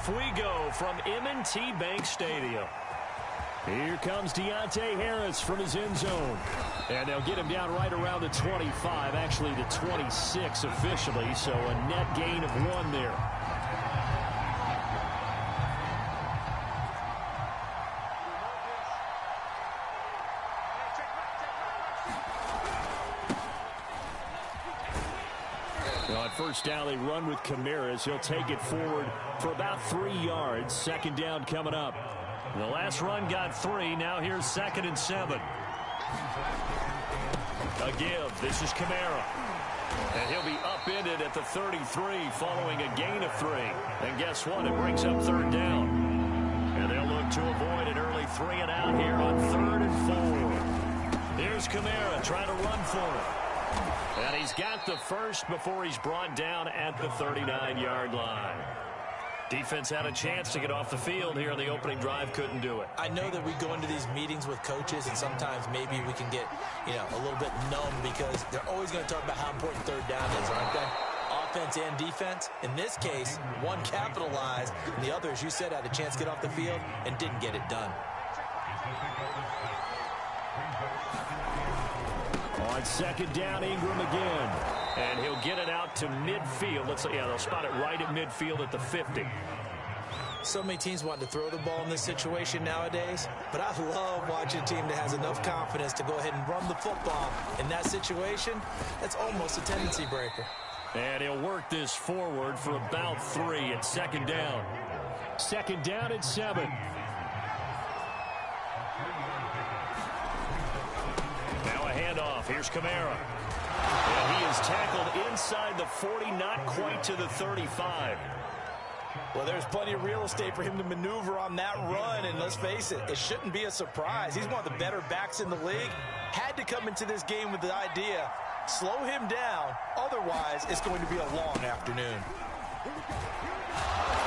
off we go from M&T Bank Stadium. Here comes Deontay Harris from his end zone. And they'll get him down right around the 25, actually the 26 officially, so a net gain of 1 there. On first down, they run with Kamara. He'll take it forward for about 3 yards. Second down coming up. The last run got 3. Now here's 2nd and 7. A give. This is Kamara. And he'll be upended at the 33 following a gain of 3. And guess what? It brings up 3rd down. And they'll look to avoid an early 3 and out here on 3rd and 4. Here's Kamara trying to run for it. And he's got the first before he's brought down at the 39-yard line. Defense had a chance to get off the field here on the opening drive, couldn't do it. I know that we go into these meetings with coaches, and sometimes maybe we can get, a little bit numb because they're always going to talk about how important 3rd down is, aren't they? Offense and defense. In this case, one capitalized, and the other, as you said, had a chance to get off the field and didn't get it done. On 2nd down, Ingram again. And he'll get it out to midfield. They'll spot it right at midfield at the 50. So many teams want to throw the ball in this situation nowadays, but I love watching a team that has enough confidence to go ahead and run the football. In that situation, that's almost a tendency breaker. And he'll work this forward for about 3 at 2nd down. 2nd down at 7. Handoff. Here's Kamara. And he is tackled inside the 40, not quite to the 35. Well, there's plenty of real estate for him to maneuver on that run, and let's face it, it shouldn't be a surprise. He's one of the better backs in the league. Had to come into this game with the idea, slow him down, otherwise it's going to be a long afternoon.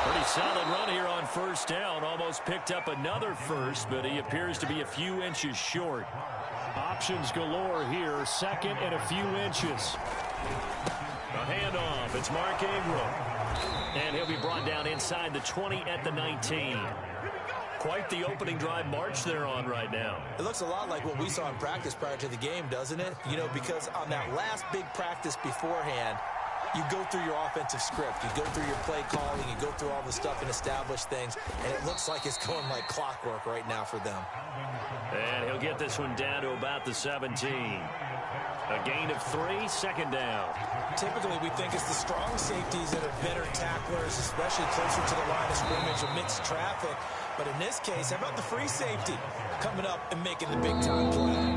Pretty solid run here on first down. Almost picked up another first, but he appears to be a few inches short. Options galore here, 2nd and a few inches. A handoff, it's Mark Ingram. And he'll be brought down inside the 20 at the 19. Quite the opening drive march they're on right now. It looks a lot like what we saw in practice prior to the game, doesn't it? Because on that last big practice beforehand, you go through your offensive script. You go through your play calling. You go through all the stuff and establish things. And it looks like it's going like clockwork right now for them. And he'll get this one down to about the 17. A gain of 3, 2nd down. Typically, we think it's the strong safeties that are better tacklers, especially closer to the line of scrimmage amidst traffic. But in this case, how about the free safety coming up and making the big-time play?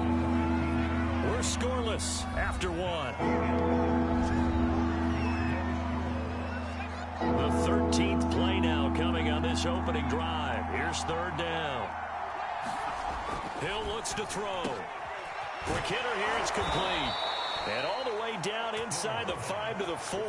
We're scoreless after 1. The 13th play now coming on this opening drive. Here's 3rd down. Hill looks to throw. Quick hitter here, it's complete. And all the way down inside the 5 to the 4.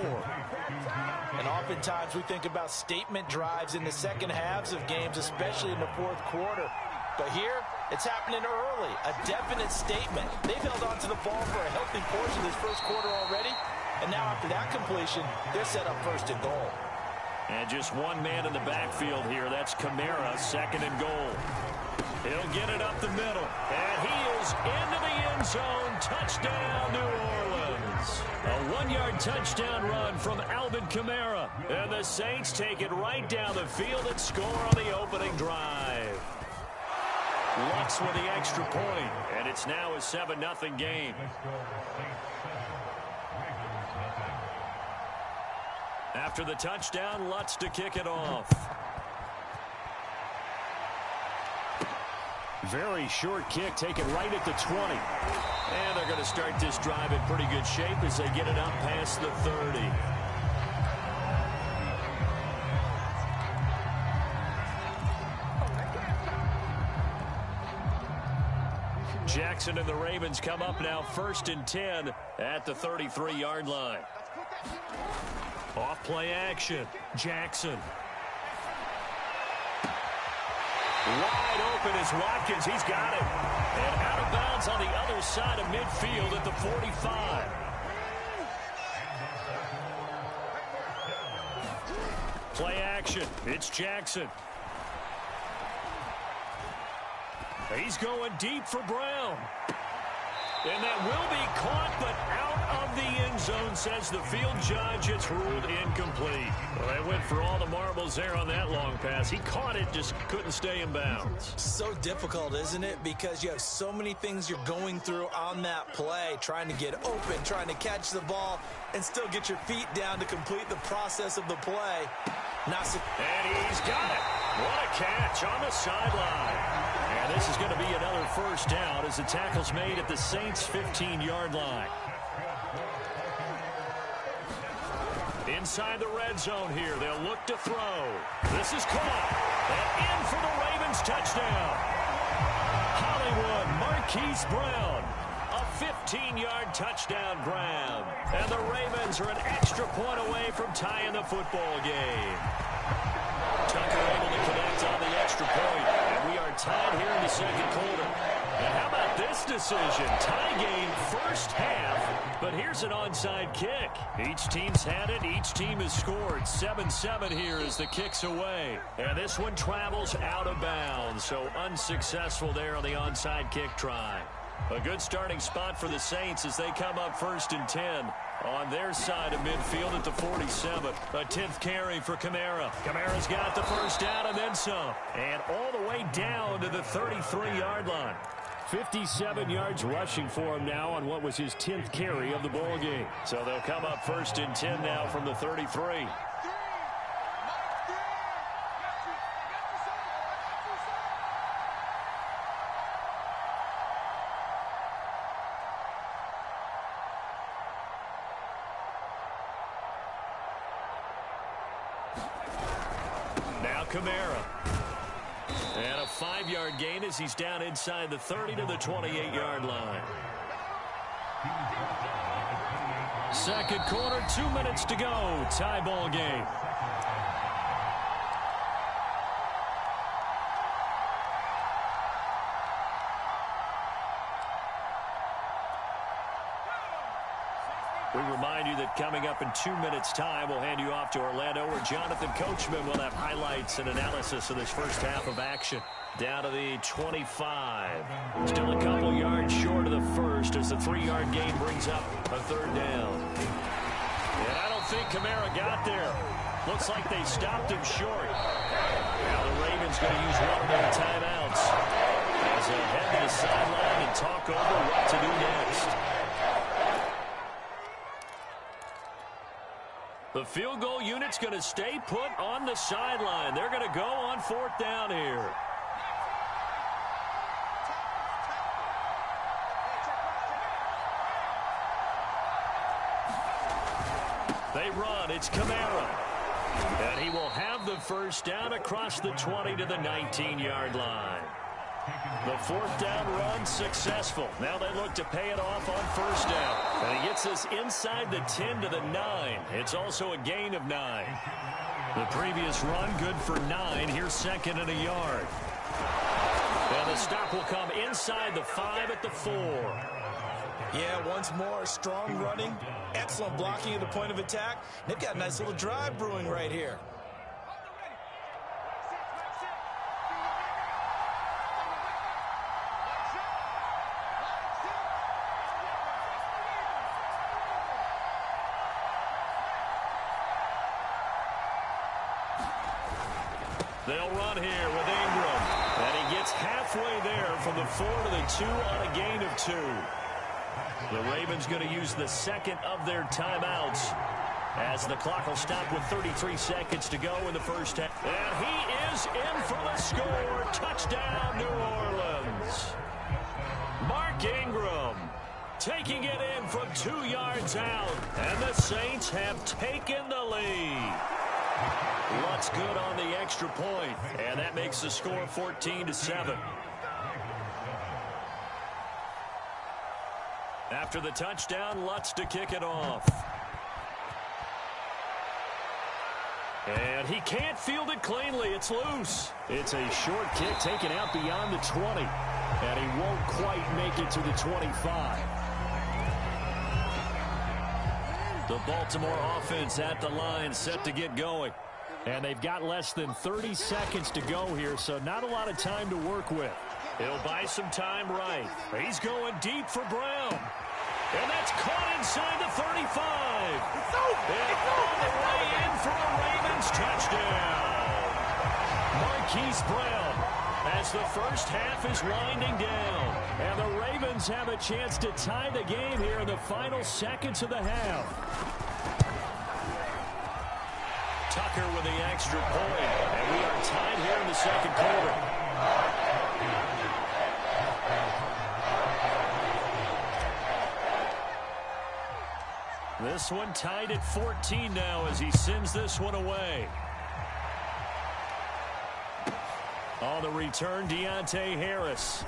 And oftentimes we think about statement drives in the second halves of games, especially in the 4th quarter. But here, it's happening early. A definite statement. They've held on to the ball for a healthy portion of this 1st quarter already. And now after that completion, they're set up 1st and goal. And just one man in the backfield here. That's Kamara, 2nd and goal. He'll get it up the middle. And he is into the end zone. Touchdown, New Orleans. A 1-yard touchdown run from Alvin Kamara. And the Saints take it right down the field and score on the opening drive. Lutz with the extra point. And it's now a 7-0 game. After the touchdown, Lutz to kick it off. Very short kick taken right at the 20. And they're going to start this drive in pretty good shape as they get it up past the 30. Jackson and the Ravens come up now 1st and 10 at the 33-yard line. Off play action. Jackson. Wide open is Watkins. He's got it. And out of bounds on the other side of midfield at the 45. Play action. It's Jackson. He's going deep for Brown. And that will be caught, but out of the end zone, says the field judge. It's ruled incomplete. Well, they went for all the marbles there on that long pass. He caught it, just couldn't stay in bounds. So difficult, isn't it? Because you have so many things you're going through on that play, trying to get open, trying to catch the ball, and still get your feet down to complete the process of the play. And he's got it. What a catch on the sideline. And this is going to be another first down as the tackle's made at the Saints' 15-yard line. Inside the red zone here, they'll look to throw. This is caught. And in for the Ravens touchdown. Hollywood Marquise Brown. A 15-yard touchdown grab. And the Ravens are an extra point away from tying the football game. Tucker able to connect on the extra point. And we are tied here in the second quarter. And how about this decision? Tie game first half, but here's an onside kick. Each team's had it. Each team has scored. 7-7 here as the kick's away. And this one travels out of bounds, so unsuccessful there on the onside kick try. A good starting spot for the Saints as they come up 1st and 10 on their side of midfield at the 47. A 10th carry for Kamara. Kamara's got the first down and then some. And all the way down to the 33-yard line. 57 yards rushing for him now on what was his 10th carry of the ball game. So they'll come up 1st and 10 now from the 33. Now Kamara. And a 5-yard gain as he's down inside the 30 to the 28-yard line. Second quarter, 2 minutes to go. Tie ball game. We remind you that coming up in 2 minutes' time, we'll hand you off to Orlando, where Jonathan Coachman will have highlights and analysis of this first half of action. Down to the 25. Still a couple yards short of the first as the 3-yard gain brings up a 3rd down. And I don't think Kamara got there. Looks like they stopped him short. Now the Ravens going to use one of their timeouts as they head to the sideline and talk over what to do next. The field goal unit's going to stay put on the sideline. They're going to go on 4th down here. They run. It's Kamara. And he will have the first down across the 20 to the 19-yard line. The 4th down run successful. Now they look to pay it off on 1st down. And he gets us inside the 10 to the 9. It's also a gain of 9. The previous run good for 9. Here's 2nd and a yard. And the stop will come inside the 5 at the 4. Yeah, once more, strong running, excellent blocking at the point of attack. They've got a nice little drive brewing right here. They'll run here with Ingram. And he gets halfway there from the 4 to the 2 on a gain of 2. The Ravens going to use the second of their timeouts as the clock will stop with 33 seconds to go in the first half. And he is in for the score. Touchdown, New Orleans. Mark Ingram taking it in from 2 yards out. And the Saints have taken the lead. Lutz good on the extra point, and that makes the score 14-7. After the touchdown, Lutz to kick it off. And he can't field it cleanly. It's loose. It's a short kick taken out beyond the 20, and he won't quite make it to the 25. The Baltimore offense at the line, set to get going. And they've got less than 30 seconds to go here, so not a lot of time to work with. He'll buy some time right. He's going deep for Brown. And that's caught inside the 35. And all the way in for a Ravens touchdown. Marquise Brown, as the first half is winding down. And the Ravens have a chance to tie the game here in the final seconds of the half. Tucker with the extra point. And we are tied here in the second quarter. This one tied at 14 now as he sends this one away. On the return, Deontay Harris.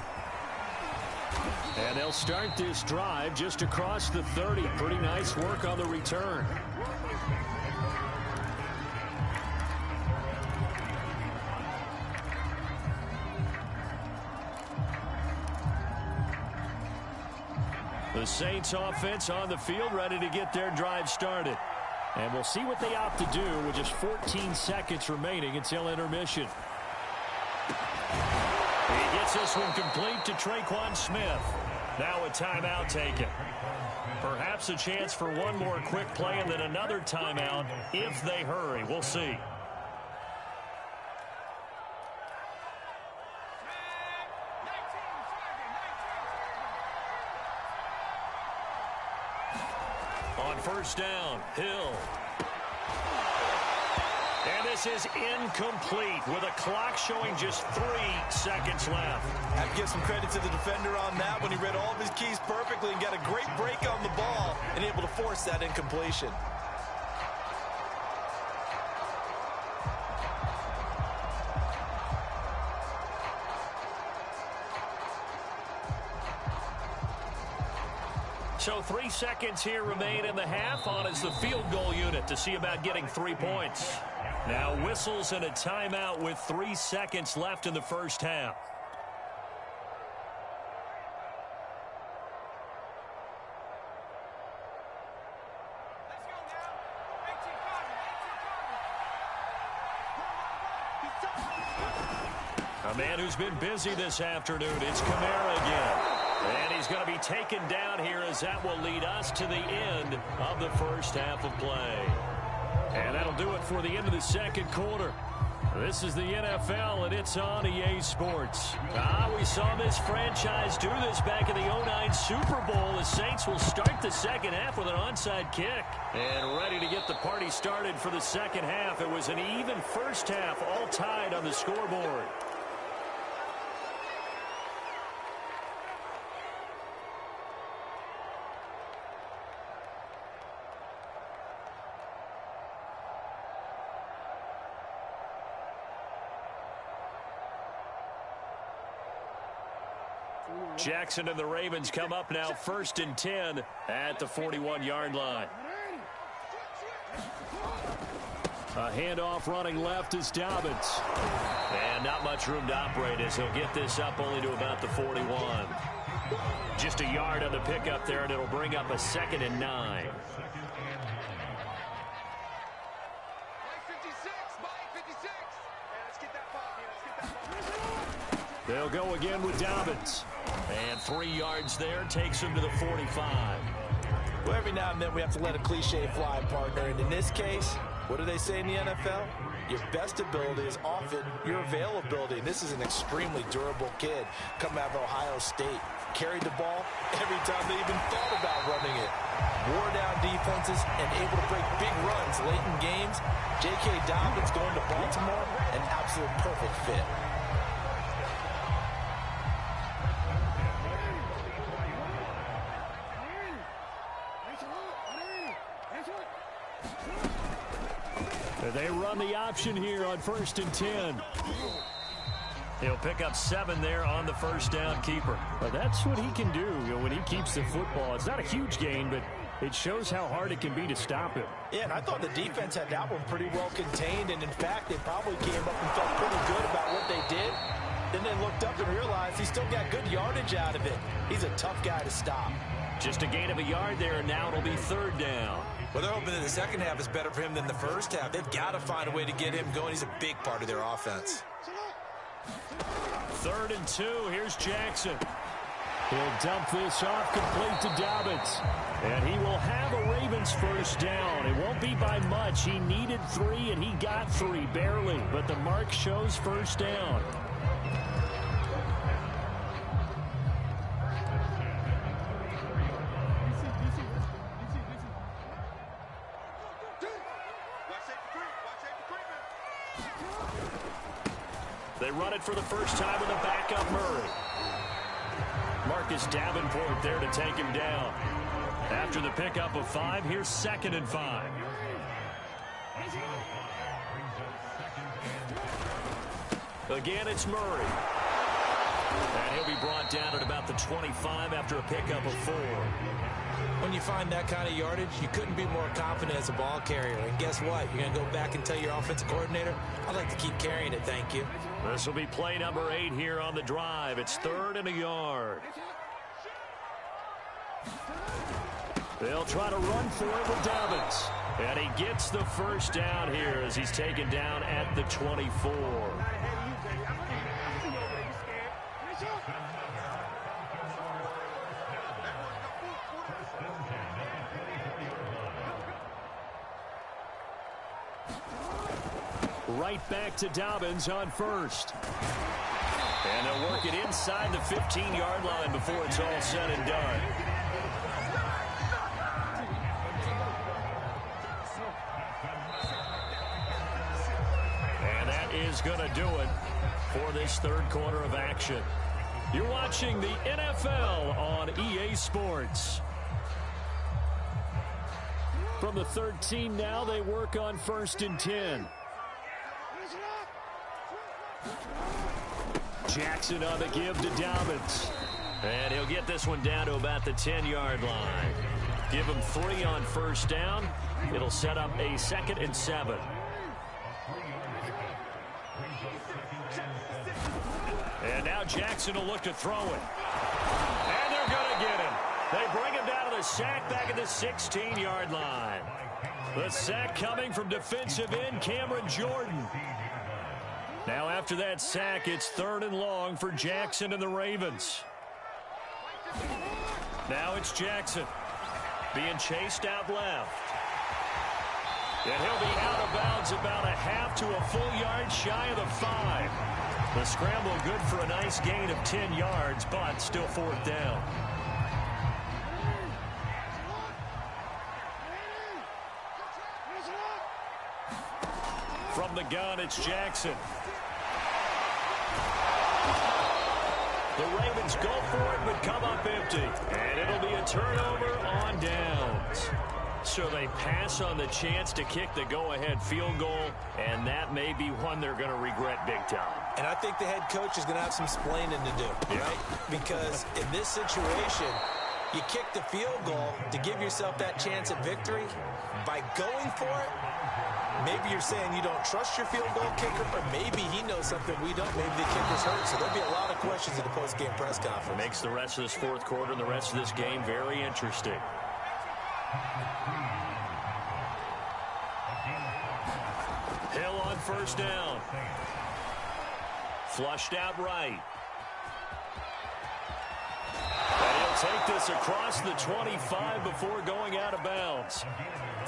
And they'll start this drive just across the 30. Pretty nice work on the return. The Saints offense on the field, ready to get their drive started. And we'll see what they opt to do with just 14 seconds remaining until intermission. He gets this one complete to Traquan Smith. Now a timeout taken. Perhaps a chance for one more quick play and then another timeout if they hurry. We'll see. On first down, Hill. And this is incomplete with a clock showing just 3 seconds left. I have to give some credit to the defender on that when he read all of his keys perfectly and got a great break on the ball and able to force that incompletion. So 3 seconds here remain in the half. On is the field goal unit to see about getting 3 points. Now whistles and a timeout with 3 seconds left in the first half. A man who's been busy this afternoon. It's Kamara again. And he's going to be taken down here as that will lead us to the end of the first half of play. And that'll do it for the end of the second quarter. This is the NFL, and it's on EA Sports. We saw this franchise do this back in the 2009 Super Bowl. The Saints will start the second half with an onside kick. And ready to get the party started for the second half. It was an even first half, all tied on the scoreboard. Jackson and the Ravens come up now 1st and 10 at the 41-yard line. A handoff running left is Dobbins. And not much room to operate as he'll get this up only to about the 41. Just a yard on the pickup there, and it'll bring up a 2nd and 9. They'll go again with Dobbins. And 3 yards there takes him to the 45. Well, every now and then we have to let a cliche fly, partner. And in this case, what do they say in the NFL? Your best ability is often your availability. And this is an extremely durable kid coming out of Ohio State. Carried the ball every time they even thought about running it. Wore down defenses and able to break big runs late in games. J.K. Dobbins going to Baltimore, an absolute perfect fit. They run the option here on 1st and 10. He'll pick up 7 there on the first down keeper. But that's what he can do, when he keeps the football. It's not a huge gain, but it shows how hard it can be to stop him. Yeah, and I thought the defense had that one pretty well contained. And, in fact, they probably came up and felt pretty good about what they did. Then they looked up and realized he still got good yardage out of it. He's a tough guy to stop. Just a gain of a yard there, and now it'll be third down. Well, they're hoping that the second half is better for him than the first half. They've got to find a way to get him going. He's a big part of their offense. 3rd and 2. Here's Jackson. He'll dump this off complete to Dobbins. And he will have a Ravens first down. It won't be by much. He needed 3, and he got 3, barely. But the mark shows first down. They run it for the first time with a backup Murray. Marcus Davenport there to take him down. After the pickup of 5, here's 2nd and 5. Again, it's Murray. And he'll be brought down at about the 25 after a pickup of 4. When you find that kind of yardage, you couldn't be more confident as a ball carrier. And guess what? You're going to go back and tell your offensive coordinator, I'd like to keep carrying it, thank you. This will be play number 8 here on the drive. It's 3rd and a yard. They'll try to run for it with Dobbins. And he gets the first down here as he's taken down at the 24. Right back to Dobbins on 1st. And they'll work it inside the 15-yard line before it's all said and done. And that is going to do it for this 3rd quarter of action. You're watching the NFL on EA Sports. From the 13 now, they work on 1st and 10. Jackson on the give to Dobbins. And he'll get this one down to about the 10-yard line. Give him 3 on first down. It'll set up a 2nd and 7. And now Jackson will look to throw it. And they're going to get him. They bring him down to the sack back at the 16-yard line. The sack coming from defensive end Cameron Jordan. Now after that sack, it's 3rd and long for Jackson and the Ravens. Now it's Jackson being chased out left. And he'll be out of bounds about a half to a full yard shy of the 5. The scramble good for a nice gain of 10 yards, but still 4th down. From the gun, it's Jackson. The Ravens go for it, but come up empty. And it'll be a turnover on downs. So they pass on the chance to kick the go-ahead field goal, and that may be one they're going to regret big time. And I think the head coach is going to have some explaining to do, right? Because in this situation, you kick the field goal to give yourself that chance at victory. By going for it, maybe you're saying you don't trust your field goal kicker, or maybe he knows something we don't. Maybe the kicker's hurt. So there'll be a lot of questions at the post-game press conference. Makes the rest of this 4th quarter and the rest of this game very interesting. Hill on first down. Flushed out right. And he'll take this across the 25 before going out of bounds.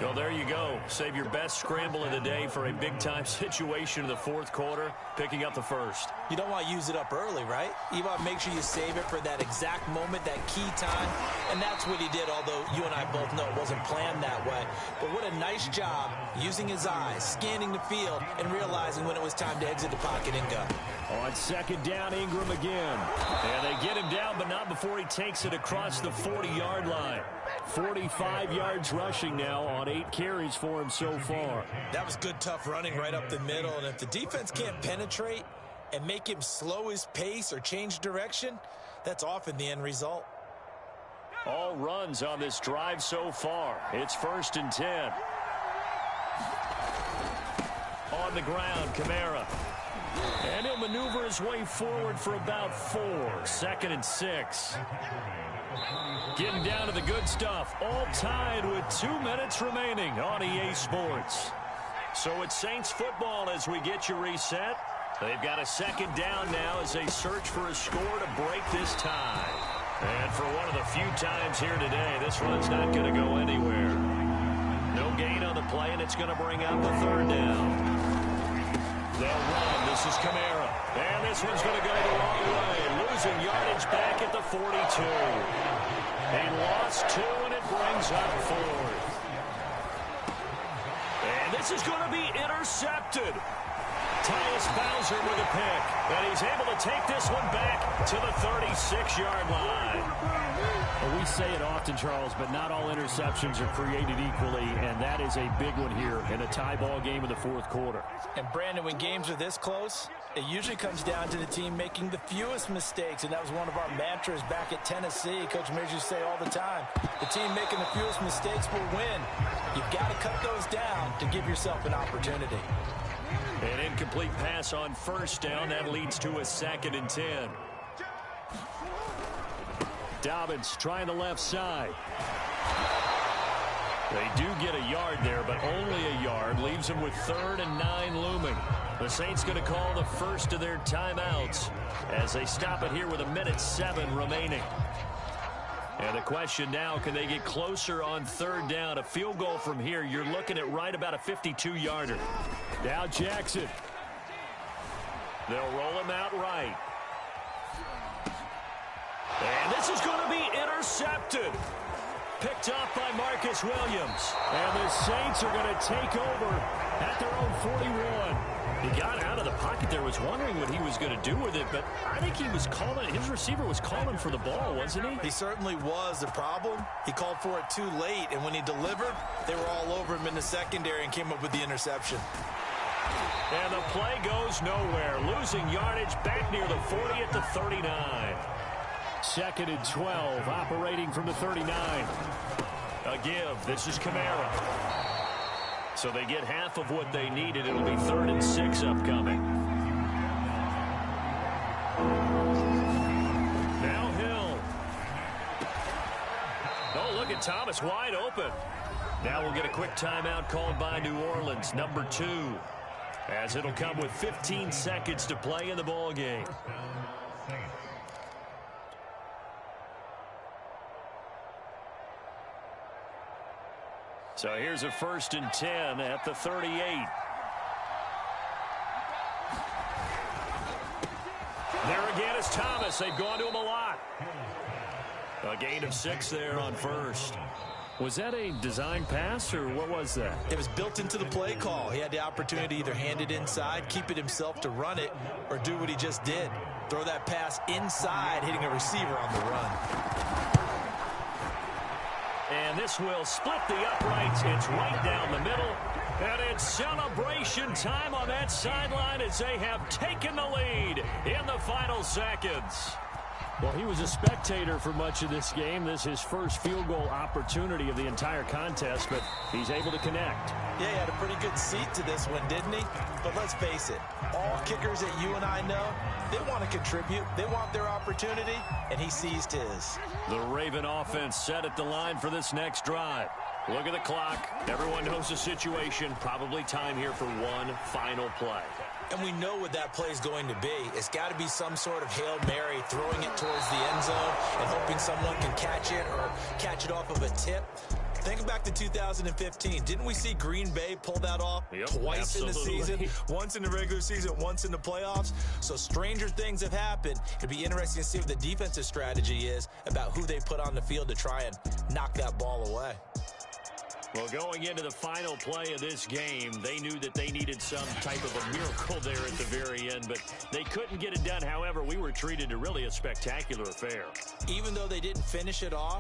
Well, there you go. Save your best scramble of the day for a big-time situation in the 4th quarter, picking up the 1st. You don't want to use it up early, right? You want to make sure you save it for that exact moment, that key time. And that's what he did, although you and I both know it wasn't planned that way. But what a nice job using his eyes, scanning the field, and realizing when it was time to exit the pocket and go. On 2nd down, Ingram again. And they get him down, but not before he takes it across the 40-yard line. 45 yards rushing now on 8 carries for him so far. That was good, tough running right up the middle. And if the defense can't penetrate and make him slow his pace or change direction, that's often the end result. All runs on this drive so far. It's 1st and 10. On the ground, Kamara. And he'll maneuver his way forward for about 4. 2nd and 6. Getting down to the good stuff. All tied with 2 minutes remaining on EA Sports. So it's Saints football as we get you reset. They've got a 2nd down now as they search for a score to break this tie. And for one of the few times here today, this one's not going to go anywhere. No gain on the play, and it's going to bring up the 3rd down. They'll run. This is Kamara. And this one's going to go the wrong way. Losing yardage back at the 42. He lost 2, and it brings up 4th. And this is going to be intercepted. Tyus Bowser with a pick. And he's able to take this one back to the 36-yard line. Well, we say it often, Charles, but not all interceptions are created equally, and that is a big one here in a tie ball game in the 4th quarter. And, Brandon, when games are this close, it usually comes down to the team making the fewest mistakes, and that was one of our mantras back at Tennessee. Coach Mears used to say all the time, the team making the fewest mistakes will win. You've got to cut those down to give yourself an opportunity. An incomplete pass on 1st down. That leads to a 2nd and 10. Dobbins trying the left side. They do get a yard there, but only a yard. Leaves them with 3rd and 9 looming. The Saints going to call the first of their timeouts as they stop it here with 1:07 remaining. And the question now, can they get closer on 3rd down? A field goal from here, you're looking at right about a 52-yarder. Now Jackson. They'll roll him out right. And this is going to be intercepted. Picked off by Marcus Williams. And the Saints are going to take over at their own 41. He got out of the pocket there, was wondering what he was going to do with it, but I think he was calling, his receiver was calling for the ball, wasn't he? He certainly was. The problem, he called for it too late, and when he delivered, they were all over him in the secondary and came up with the interception. And the play goes nowhere. Losing yardage back near the 40 at the 39. 2nd and 12, operating from the 39. A give. This is Kamara. So they get half of what they needed. It'll be 3rd and 6 upcoming. Now Hill. Oh, look at Thomas wide open. Now we'll get a quick timeout called by New Orleans, number 2. As it'll come with 15 seconds to play in the ball game. So here's a 1st and 10 at the 38. There again is Thomas. They've gone to him a lot. A gain of 6 there on 1st. Was that a design pass, or what was that? It was built into the play call. He had the opportunity to either hand it inside, keep it himself to run it, or do what he just did. Throw that pass inside, hitting a receiver on the run. And this will split the uprights. It's right down the middle. And it's celebration time on that sideline as they have taken the lead in the final seconds. Well, he was a spectator for much of this game. This is his first field goal opportunity of the entire contest, but he's able to connect. Yeah, he had a pretty good seat to this one, didn't he? But let's face it, all kickers that you and I know, they want to contribute. They want their opportunity, and he seized his. The Raven offense set at the line for this next drive. Look at the clock. Everyone knows the situation. Probably time here for one final play. And we know what that play is going to be. It's got to be some sort of Hail Mary, throwing it towards the end zone and hoping someone can catch it or catch it off of a tip. Think back to 2015. Didn't we see Green Bay pull that off twice in the season? Once in the regular season, once in the playoffs. So stranger things have happened. It'd be interesting to see what the defensive strategy is about who they put on the field to try and knock that ball away. Well, going into the final play of this game, they knew that they needed some type of a miracle there at the very end, but they couldn't get it done. However, we were treated to really a spectacular affair. Even though they didn't finish it off,